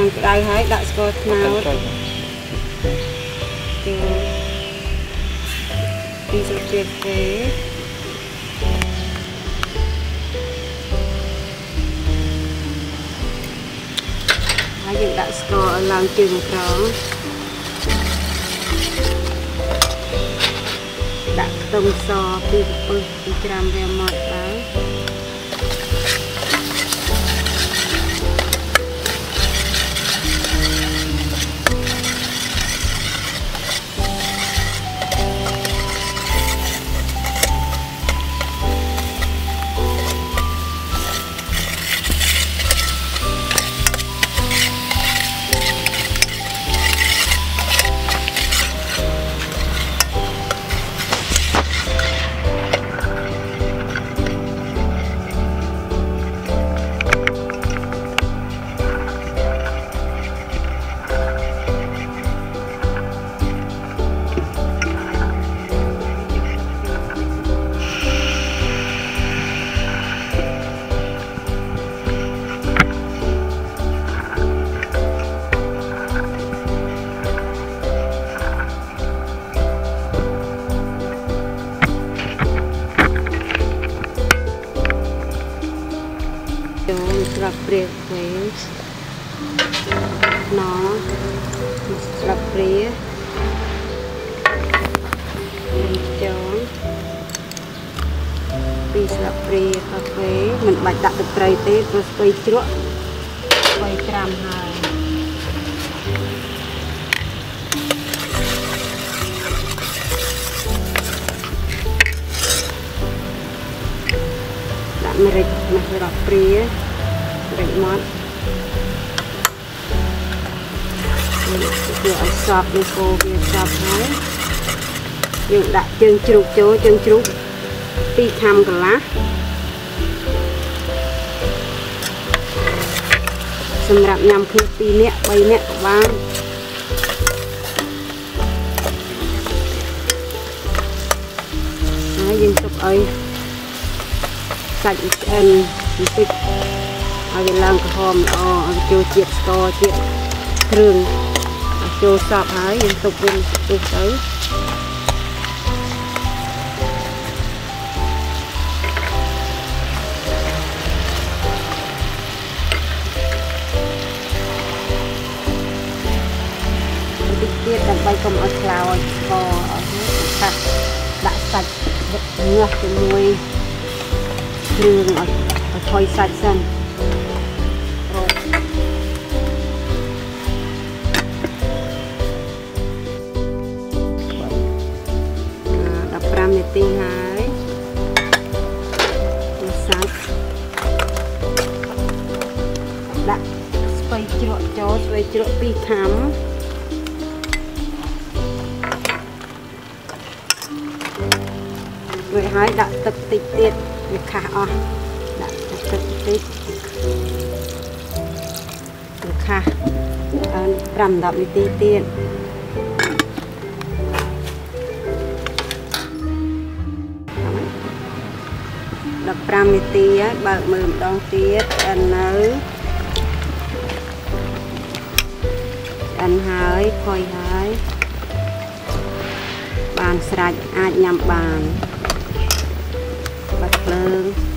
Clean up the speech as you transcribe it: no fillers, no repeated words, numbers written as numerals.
nằm cái đai hái đã có nào đi cho tuyệt thế hãy dựng đã có làm chừng đó đã tông so đi gram về mọi đấy Sập bìa với nó sập bìa cho pi sập bìa cà phê mình bạch đặt được trái tết rồi quay chữa quay gram hai đã merek sập bìa rạch mát vừa sọp đi cô vừa sọp hết dựng đặt chân trục chỗ chân trục pi tham cả lá sầm rạp nhằm khi pi nẹt bay nẹt vang dân tục ấy sạch ăn dịch ở cái làng cái hòm ở chỗ chiết to chiết thường chỗ sọp hái dân tục bên tục tới tiết đầm bay công ở cào kho ở sạch đã sạch được ngược cái mùi thường ở thôi sạch dần đập ram để tinh hái sạch đã quay chữa cho quay chữa pi thắm rồi hái đã tập tịch tiết việc khá đã tập tịch việc khá rằm đậm đi tiết đập ram đi tiết bạc mượm đong tiết ăn hái khôi hái bàn sạch ai nhằm bàn bật lương